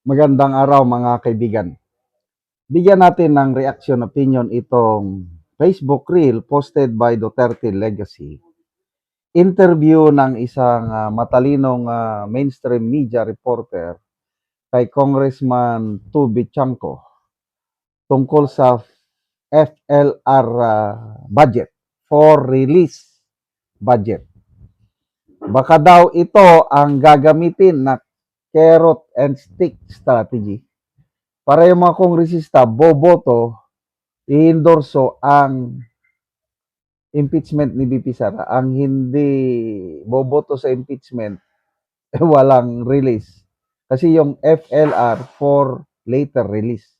Magandang araw mga kaibigan. Bigyan natin ng reaction opinion itong Facebook reel posted by Duterte Legacy. Interview ng isang matalinong mainstream media reporter kay Congressman Tubi Chanco tungkol sa FLR budget for release budget. Baka daw ito ang gagamitin na carrot and stick strategy para yung mga kongresista boboto i-endorso ang impeachment ni BP Sara. Ang hindi boboto sa impeachment walang release. Kasi yung FLR for later release.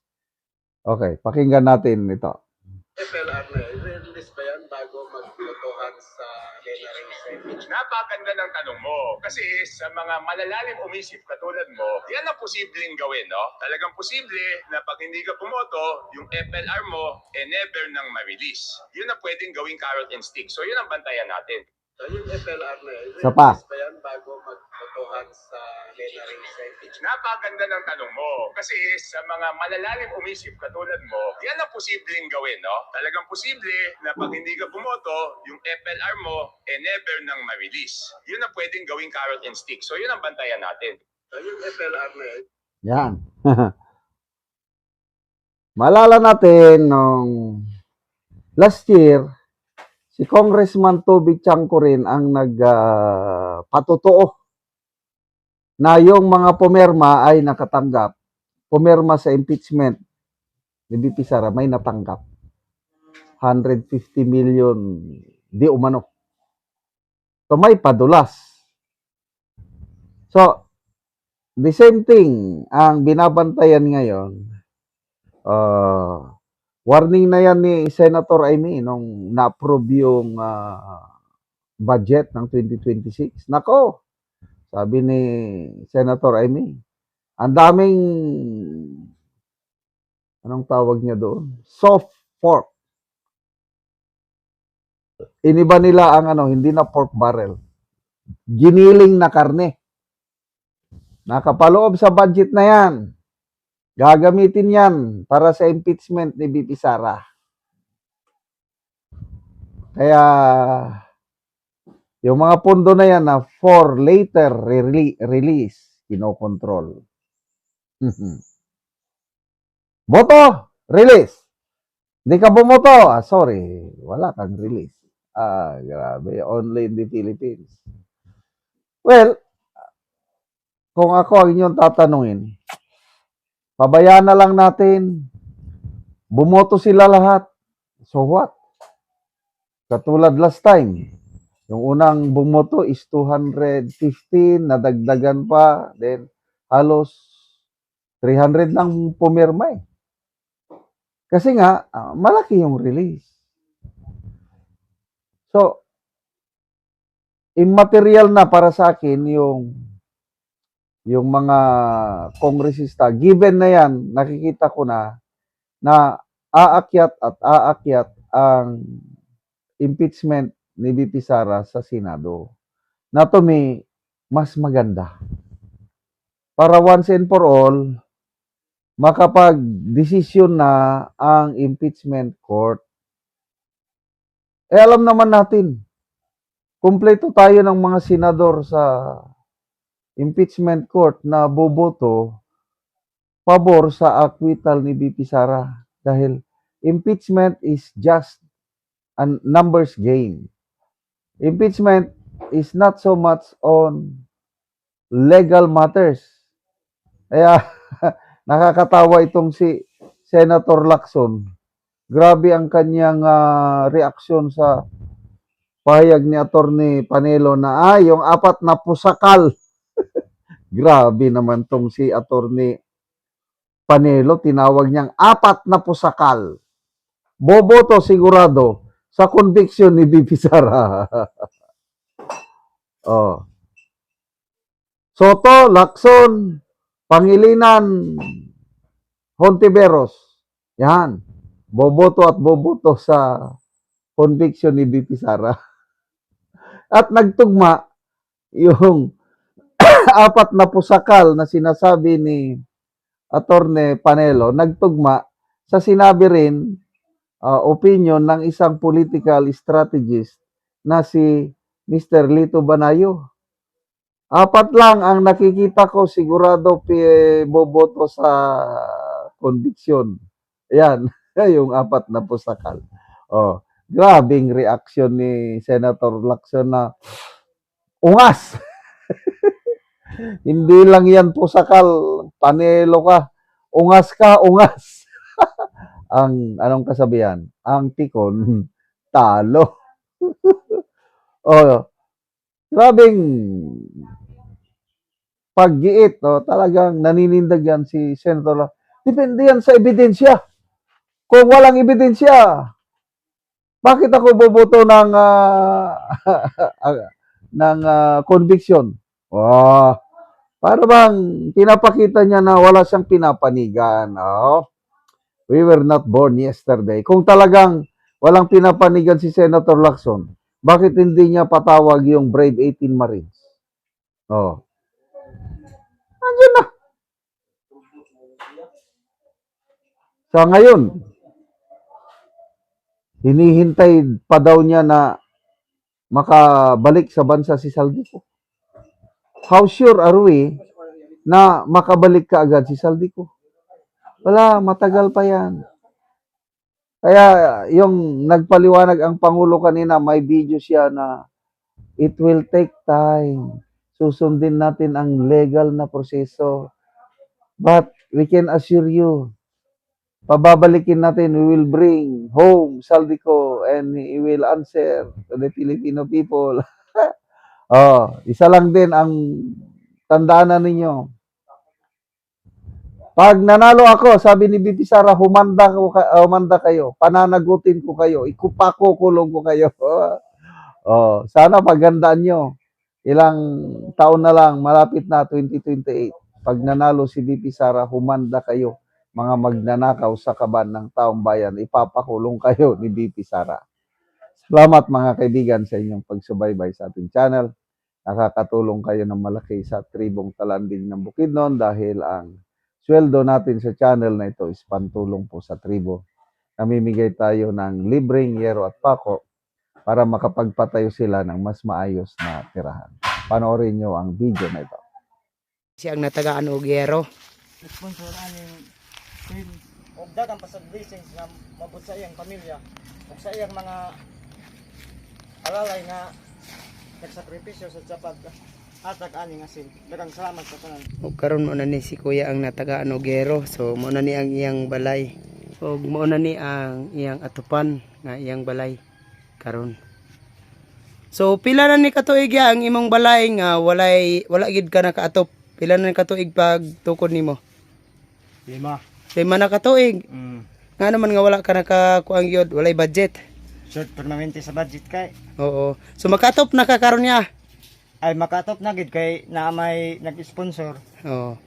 Okay, pakinggan natin ito. FLR na i-release ba yan bago magbotohan sa plenary sa impeachment? Napakaganda ng tanong mo. Kasi sa mga malalalim umisip katulad mo, yan ang posibleng gawin, no? Talagang posible na pag hindi ka pumoto, yung FLR mo, never nang ma-release. Yun ang pwedeng gawing carrot and stick. So yun ang bantayan natin. So yung FLR na Sa pa. i-release ba yan bago magbotohan sa plenary sa impeachment? Napakaganda ng tanong mo. Kasi sa mga malalalim umisip katulad mo, yan ang posibleng gawin, no? Talagang posible na pag hindi ka bumoto, yung FLR mo, never nang ma-release. Yun ang pwedeng gawing carrot and stick. So yun ang bantayan natin. So yung FLR na yun. Yan. Maalala natin nung last year, si Congressman Toby Chanco rin ang nagpatotoo na yung mga pumirma ay nakatanggap. Pumirma sa impeachment ni BP Sara may natanggap. 150 million di umano. So may padulas. So, the same thing ang binabantayan ngayon. Warning na yan ni Senator Amy nung na-approve yung budget ng 2026. Nako, sabi ni Senator Amy, ang daming, anong tawag niya doon? Soft pork. Iniba nila ang hindi na pork barrel. Giniling na karne. Nakapaloob sa budget na yan. Gagamitin yan para sa impeachment ni BP Sara. Kaya, yung mga pondo na yan na for later release, kinokontrol. Boto! Release! Hindi ka bumoto? Sorry, wala kang release. Grabe. Only in the Philippines. Well, kung ako ang inyong tatanungin, pabayaan na lang natin. Bumoto sila lahat. So what? Katulad last time. Yung unang bumoto is 215, nadagdagan pa. Then, halos 300 nang pumirma eh. Kasi nga, malaki yung release. So, immaterial na para sa akin yung mga kongresista. Given na yan, nakikita ko na aakyat at aakyat ang impeachment ni BP Sara sa Senado. Na to me, mas maganda. Para once and for all, makapag-desisyon na ang impeachment court. Alam naman natin, kumpleto tayo ng mga senador sa impeachment court na boboto pabor sa acquittal ni BP Sara. Dahil impeachment is just a numbers game. Impeachment is not so much on legal matters. Kaya nakakatawa itong si Senator Lacson. Grabe ang kanyang reaksyon sa pahayag ni Attorney Panelo na yung 4 na pusakal. Grabe naman tong si Attorney Panelo, tinawag niyang 4 na pusakal. Boboto sigurado sa conviction ni BP Sara. Soto, Lacson, Pangilinan, Hontiveros. Yan. Boboto at boboto sa conviction ni BP Sara. At nagtugma yung 4 na pusakal na sinasabi ni Attorney Panelo nagtugma sa sinabi rin opinion ng isang political strategist na si Mr. Lito Banayo. 4 lang ang nakikita ko sigurado boboto sa conviction. Ayan, yung 4 na pusakal. Oh, grabing reaksyon ni Senator Lacson na ungas. Hindi lang yan pusakal, panelo ka. Ungas ka, ungas. Ang anong kasabihan? Ang pikon, talo. Oh, grabing paggiit, talagang naninindag yan si Senator. Depende yan sa ebidensya. Kung walang ebidensya, bakit ako boboto ng conviction? Oh, para bang pinapakita niya na wala siyang pinapanigan. Oh, we were not born yesterday. Kung talagang walang pinapanigan si Senator Lacson, bakit hindi niya patawag yung Brave 18 Marines? Oh. Andiyan na. Sa ngayon, hinihintay pa daw niya na makabalik sa bansa si Saldico. How sure are we na makabalik ka agad si Saldico? Wala, matagal pa yan. Kaya yung nagpaliwanag ang Pangulo kanina, may video siya na it will take time. Susundin natin ang legal na proseso. But we can assure you, pababalikin natin, we will bring home Saldico and he will answer to the Filipino people. Isa lang din ang tandaan na ninyo. Pag nanalo ako, sabi ni BP Sara, humanda kayo, pananagutin ko kayo, ikupakukulong ko kayo. Sana pagandaan nyo. Ilang taon na lang, malapit na 2028. Pag nanalo si BP Sara, humanda kayo. Mga magnanakaw sa kaban ng taong bayan, ipapakulong kayo ni BP Sara. Salamat mga kaibigan sa inyong pagsubaybay sa ating channel. Nakakatulong kayo ng malaki sa tribong Talanding ng Bukidnon dahil ang sweldo natin sa channel na ito is pantulong po sa tribo. Namimigay tayo ng libreng yero at pako para makapagpatayo sila ng mas maayos na tirahan. Panoorin nyo ang video na ito. Siyang natagaan og yero. Sponsor aning team og daghang pasag blessings na mabot sa iyang pamilya ug sa iyang mga alalay nga nagsakripisyo sa sapag atag aning asin. Daghang salamat sa tanan. Og karon mo na ni si Kuya ang natagaan og yero. So mo na ni ang iyang balay. Og mo na ni ang iyang atupan nga iyang balay karon. So pila na ni katuig ya ang imong balay nga wala gid ka nakaatop. Pila na ni katuig pag tukod nimo? 5. 5 na katuig. Nga naman nga wala ka nakakuang yod, walay budget. Short permanente sa budget kay Oo. So makatop na ka karon niya. ay makatop na gid kay na may nag-sponsor. Oo.